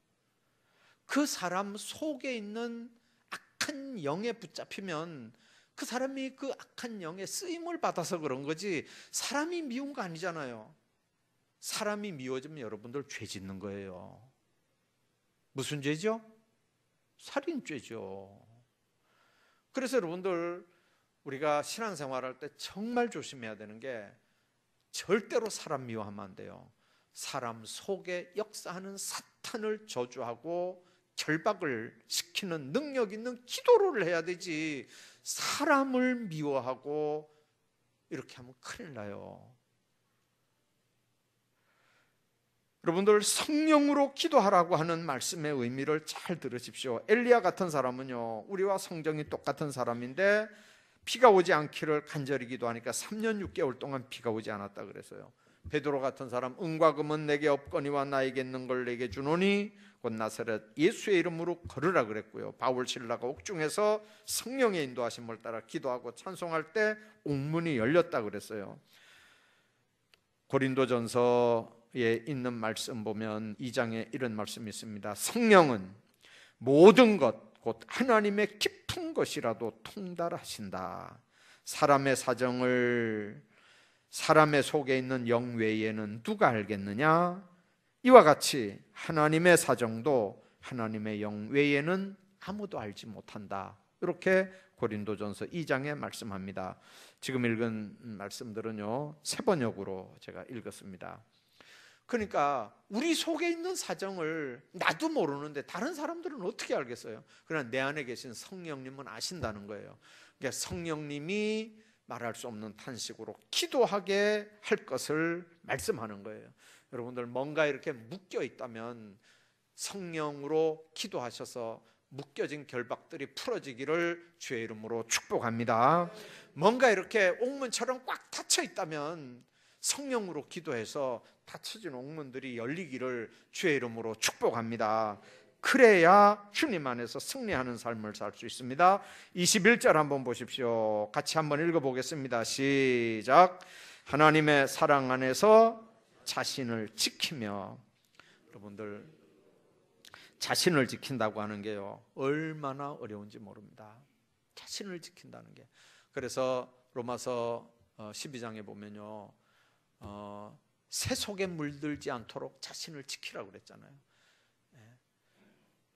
그 사람 속에 있는 악한 영에 붙잡히면 그 사람이 그 악한 영에 쓰임을 받아서 그런 거지, 사람이 미운 거 아니잖아요. 사람이 미워지면 여러분들 죄 짓는 거예요. 무슨 죄죠? 살인죄죠. 그래서 여러분들, 우리가 신앙생활할 때 정말 조심해야 되는 게, 절대로 사람 미워하면 안 돼요. 사람 속에 역사하는 사탄을 저주하고 결박을 시키는 능력 있는 기도를 해야 되지, 사람을 미워하고 이렇게 하면 큰일 나요. 여러분들, 성령으로 기도하라고 하는 말씀의 의미를 잘 들으십시오. 엘리야 같은 사람은요, 우리와 성정이 똑같은 사람인데 비가 오지 않기를 간절히 기도하니까 3년 6개월 동안 비가 오지 않았다 그랬어요. 베드로 같은 사람, 은과 금은 내게 없거니와 나에게 있는 걸 내게 주노니 곧 나사렛 예수의 이름으로 걸으라 그랬고요. 바울 신라가 옥중에서 성령의 인도하심을 따라 기도하고 찬송할 때 옥문이 열렸다 그랬어요. 고린도전서에 있는 말씀 보면 2장에 이런 말씀이 있습니다. 성령은 모든 것 곧 하나님의 깊은 것이라도 통달하신다. 사람의 사정을 사람의 속에 있는 영 외에는 누가 알겠느냐? 이와 같이 하나님의 사정도 하나님의 영 외에는 아무도 알지 못한다. 이렇게 고린도전서 2장에 말씀합니다. 지금 읽은 말씀들은요, 세 번역으로 제가 읽었습니다. 그러니까 우리 속에 있는 사정을 나도 모르는데 다른 사람들은 어떻게 알겠어요? 그러나 내 안에 계신 성령님은 아신다는 거예요. 그러니까 성령님이 말할 수 없는 탄식으로 기도하게 할 것을 말씀하는 거예요. 여러분들, 뭔가 이렇게 묶여 있다면 성령으로 기도하셔서 묶여진 결박들이 풀어지기를 주의 이름으로 축복합니다. 뭔가 이렇게 옥문처럼 꽉 닫혀 있다면 성령으로 기도해서 닫혀진 옥문들이 열리기를 주의 이름으로 축복합니다. 그래야 주님 안에서 승리하는 삶을 살 수 있습니다. 21절 한번 보십시오. 같이 한번 읽어보겠습니다. 시작. 하나님의 사랑 안에서 자신을 지키며. 여러분들, 자신을 지킨다고 하는 게요, 얼마나 어려운지 모릅니다. 자신을 지킨다는 게. 그래서 로마서 12장에 보면요, 새 속에 물들지 않도록 자신을 지키라고 그랬잖아요.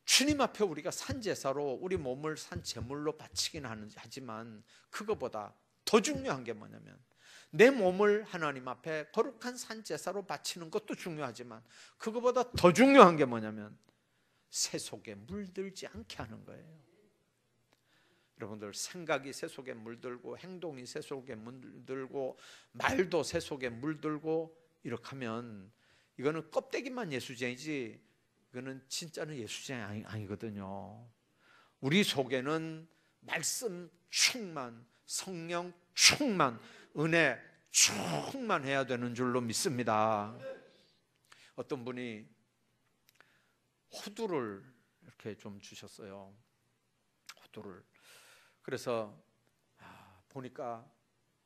주님 앞에 우리가 산제사로 우리 몸을 산제물로 바치긴 하지만 그거보다 더 중요한 게 뭐냐면, 내 몸을 하나님 앞에 거룩한 산제사로 바치는 것도 중요하지만 그거보다 더 중요한 게 뭐냐면 새 속에 물들지 않게 하는 거예요. 여러분들, 생각이 새 속에 물들고 행동이 새 속에 물들고 말도 새 속에 물들고 이렇게 하면 이거는 껍데기만 예수쟁이지 이거는 진짜는 예수쟁이 아니거든요. 우리 속에는 말씀 충만, 성령 충만, 은혜 충만해야 되는 줄로 믿습니다. 어떤 분이 호두를 이렇게 좀 주셨어요. 호두를. 그래서 보니까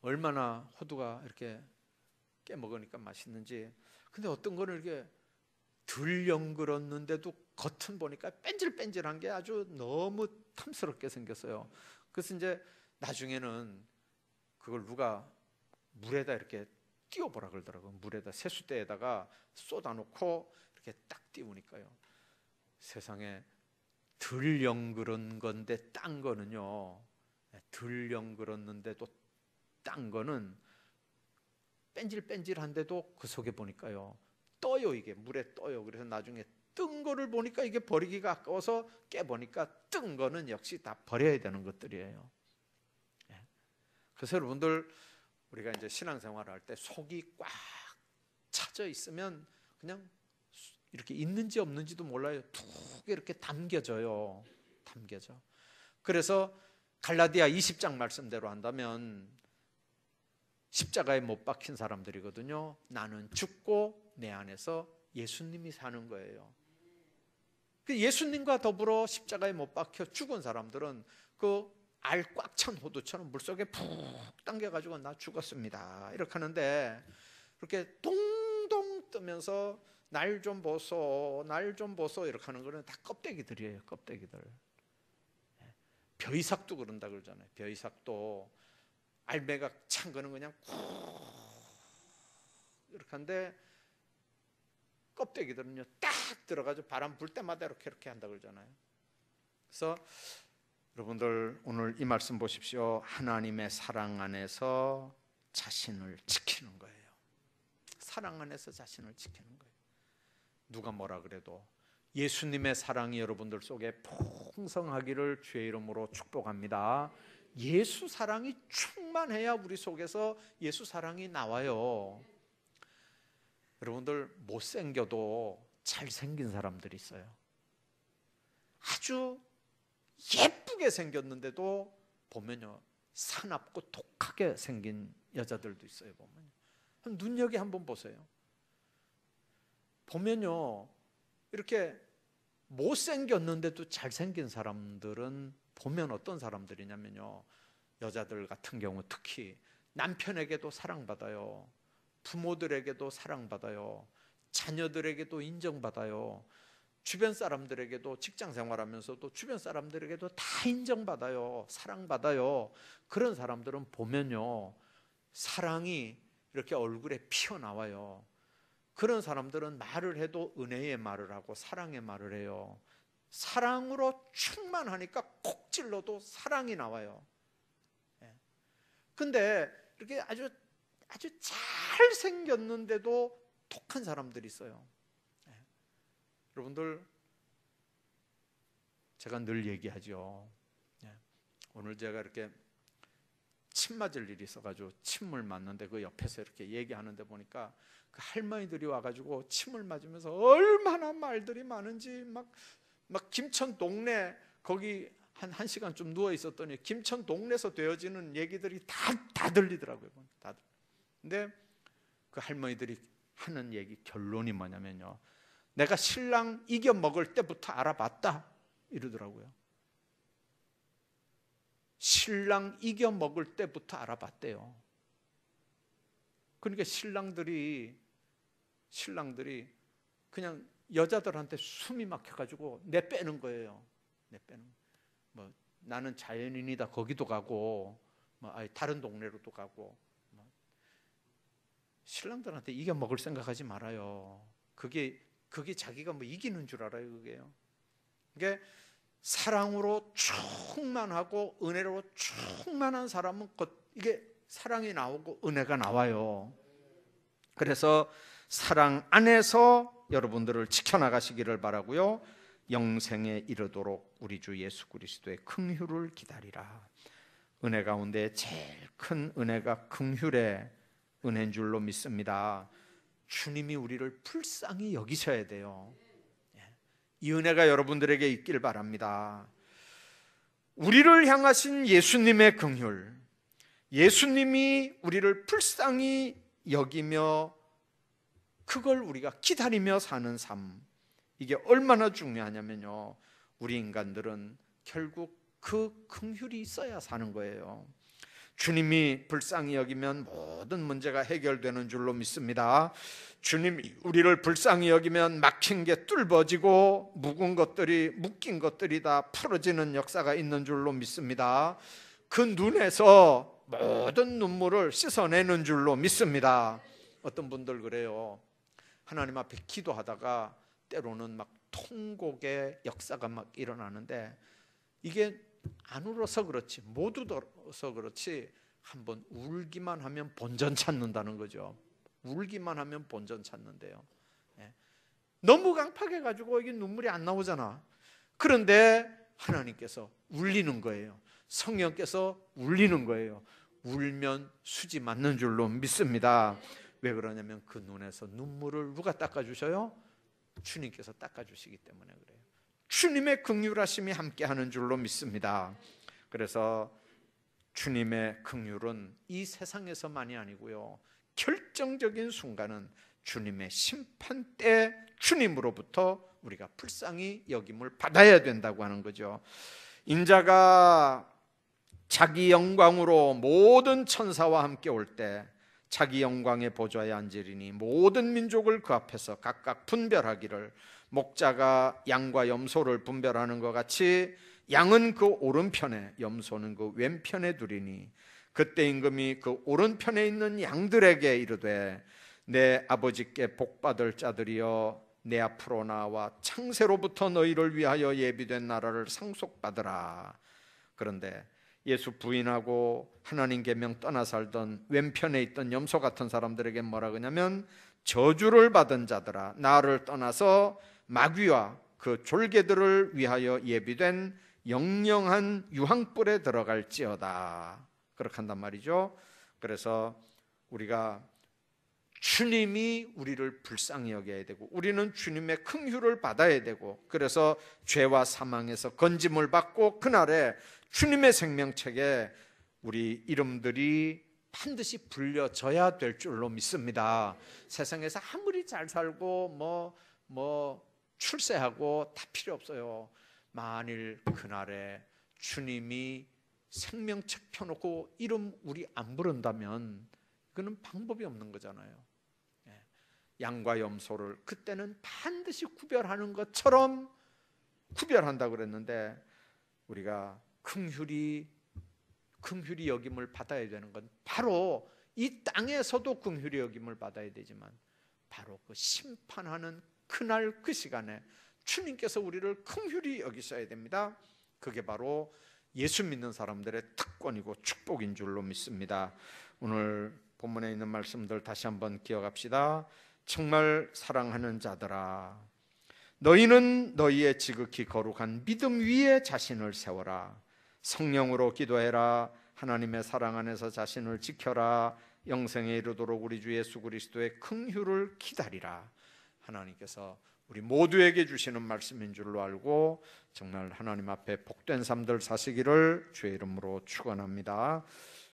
얼마나 호두가 이렇게 깨먹으니까 맛있는지. 근데 어떤 거는 이렇게 덜 연그렀는데도 겉은 보니까 뺀질뺀질한 게 아주 너무 탐스럽게 생겼어요. 그래서 이제 나중에는 그걸 누가 물에다 이렇게 띄워보라 그러더라고요. 물에다, 세수대에다가 쏟아놓고 이렇게 딱 띄우니까요, 세상에 덜 연그런 건데 딴 거는요, 덜 연그렀는데도 딴 거는 뺀질뺀질한데도 그 속에 보니까요 떠요. 이게 물에 떠요. 그래서 나중에 뜬 거를 보니까 이게 버리기가 아까워서 깨보니까 뜬 거는 역시 다 버려야 되는 것들이에요. 그래서 여러분들, 우리가 이제 신앙생활을 할 때 속이 꽉 차져 있으면 그냥 이렇게 있는지 없는지도 몰라요. 툭 이렇게 담겨져요. 담겨져. 그래서 갈라디아 20장 말씀대로 한다면 십자가에 못 박힌 사람들이거든요. 나는 죽고 내 안에서 예수님이 사는 거예요. 예수님과 더불어 십자가에 못 박혀 죽은 사람들은 그 알 꽉 찬 호두처럼 물속에 푹 당겨가지고 나 죽었습니다 이렇게 하는데, 그렇게 동동 뜨면서 날 좀 보소 날 좀 보소 이렇게 하는 거는 다 껍데기들이에요. 껍데기들. 벼이삭도 그런다 그러잖아요. 벼이삭도 알배가 찬 거는 그냥 쿡 이렇게 하는데, 껍데기들은요 딱 들어가지고 바람 불 때마다 이렇게 한다 그러잖아요. 그래서 여러분들 오늘 이 말씀 보십시오. 하나님의 사랑 안에서 자신을 지키는 거예요. 사랑 안에서 자신을 지키는 거예요. 누가 뭐라 그래도 예수님의 사랑이 여러분들 속에 풍성하기를 주의 이름으로 축복합니다. 예수 사랑이 충만해야 우리 속에서 예수 사랑이 나와요. 여러분들 못생겨도 잘생긴 사람들이 있어요. 아주 예쁘게 생겼는데도 보면요 사납고 독하게 생긴 여자들도 있어요. 보면 눈여기 한번 보세요. 보면요 이렇게 못생겼는데도 잘생긴 사람들은 보면 어떤 사람들이냐면요, 여자들 같은 경우 특히 남편에게도 사랑받아요. 부모들에게도 사랑받아요. 자녀들에게도 인정받아요. 주변 사람들에게도, 직장 생활하면서도 주변 사람들에게도 다 인정받아요. 사랑받아요. 그런 사람들은 보면요 사랑이 이렇게 얼굴에 피어나와요. 그런 사람들은 말을 해도 은혜의 말을 하고 사랑의 말을 해요. 사랑으로 충만하니까 콕 찔러도 사랑이 나와요. 근데 이렇게 아주 잘생겼는데도 독한 사람들이 있어요. 여러분들, 제가 늘 얘기하죠. 오늘 제가 이렇게 침 맞을 일이 있어가지고 침을 맞는데 그 옆에서 이렇게 얘기하는데 보니까 그 할머니들이 와가지고 침을 맞으면서 얼마나 말들이 많은지 막 김천 동네 거기 한 시간 좀 누워 있었더니 김천 동네에서 되어지는 얘기들이 다 들리더라고요. 다들. 근데 그 할머니들이 하는 얘기 결론이 뭐냐면요, 내가 신랑 이겨 먹을 때부터 알아봤다 이러더라고요. 신랑 이겨 먹을 때부터 알아봤대요. 그러니까 신랑들이 그냥 여자들한테 숨이 막혀가지고 내빼는 거예요. 내빼는. 뭐 나는 자연인이다 거기도 가고, 뭐 다른 동네로도 가고. 신랑들한테 이겨 먹을 생각하지 말아요. 그게 자기가 뭐 이기는 줄 알아요. 그게요. 그게 사랑으로 충만하고 은혜로 충만한 사람은 이게 사랑이 나오고 은혜가 나와요. 그래서 사랑 안에서 여러분들을 지켜나가시기를 바라고요. 영생에 이르도록 우리 주 예수 그리스도의 긍휼을 기다리라. 은혜 가운데 제일 큰 은혜가 긍휼의 은혜인 줄로 믿습니다. 주님이 우리를 불쌍히 여기셔야 돼요. 이 은혜가 여러분들에게 있길 바랍니다. 우리를 향하신 예수님의 긍휼, 예수님이 우리를 불쌍히 여기며 그걸 우리가 기다리며 사는 삶, 이게 얼마나 중요하냐면요, 우리 인간들은 결국 그 긍휼이 있어야 사는 거예요. 주님이 불쌍히 여기면 모든 문제가 해결되는 줄로 믿습니다. 주님이 우리를 불쌍히 여기면 막힌 게 뚫어지고 묶인 것들이 다 풀어지는 역사가 있는 줄로 믿습니다. 그 눈에서 모든 눈물을 씻어내는 줄로 믿습니다. 어떤 분들 그래요. 하나님 앞에 기도하다가 때로는 막 통곡의 역사가 막 일어나는데, 이게 안 울어서 그렇지, 못 울어서 그렇지, 한번 울기만 하면 본전 찾는다는 거죠. 울기만 하면 본전 찾는데요. 너무 강팍해가지고 이게 눈물이 안 나오잖아. 그런데 하나님께서 울리는 거예요. 성령께서 울리는 거예요. 울면 수지 맞는 줄로 믿습니다. 왜 그러냐면 그 눈에서 눈물을 누가 닦아주셔요? 주님께서 닦아주시기 때문에 그래요. 주님의 긍휼하심이 함께하는 줄로 믿습니다. 그래서 주님의 긍휼은 이 세상에서만이 아니고요, 결정적인 순간은 주님의 심판 때 주님으로부터 우리가 불쌍히 여김을 받아야 된다고 하는 거죠. 인자가 자기 영광으로 모든 천사와 함께 올 때 자기 영광의 보좌에 앉으리니 모든 민족을 그 앞에서 각각 분별하기를, 목자가 양과 염소를 분별하는 것 같이 양은 그 오른편에 염소는 그 왼편에 두리니, 그때 임금이 그 오른편에 있는 양들에게 이르되 내 아버지께 복받을 자들이여 내 앞으로 나와 창세로부터 너희를 위하여 예비된 나라를 상속받으라. 그런데 예수 부인하고 하나님 계명 떠나 살던 왼편에 있던 염소 같은 사람들에게 뭐라 그러냐면, 저주를 받은 자들아 나를 떠나서 마귀와 그 졸개들을 위하여 예비된 영영한 유황불에 들어갈지어다. 그렇게 한단 말이죠. 그래서 우리가 주님이 우리를 불쌍히 여겨야 되고, 우리는 주님의 긍휼을 받아야 되고, 그래서 죄와 사망에서 건짐을 받고 그날에 주님의 생명책에 우리 이름들이 반드시 불려져야 될 줄로 믿습니다. 세상에서 아무리 잘 살고 출세하고 다 필요 없어요. 만일 그날에 주님이 생명책 펴놓고 이름 우리 안 부른다면 그는 방법이 없는 거잖아요. 양과 염소를 그때는 반드시 구별하는 것처럼 구별한다고 그랬는데, 우리가 긍휼히 여김을 받아야 되는 건 바로 이 땅에서도 긍휼히 여김을 받아야 되지만, 바로 그 심판하는 그날 그 시간에 주님께서 우리를 긍휼히 여기셔야 됩니다. 그게 바로 예수 믿는 사람들의 특권이고 축복인 줄로 믿습니다. 오늘 본문에 있는 말씀들 다시 한번 기억합시다. 정말 사랑하는 자들아, 너희는 너희의 지극히 거룩한 믿음 위에 자신을 세워라. 성령으로 기도해라. 하나님의 사랑 안에서 자신을 지켜라. 영생에 이르도록 우리 주 예수 그리스도의 긍휼을 기다리라. 하나님께서 우리 모두에게 주시는 말씀인 줄로 알고 정말 하나님 앞에 복된 삶들 사시기를 주의 이름으로 축원합니다.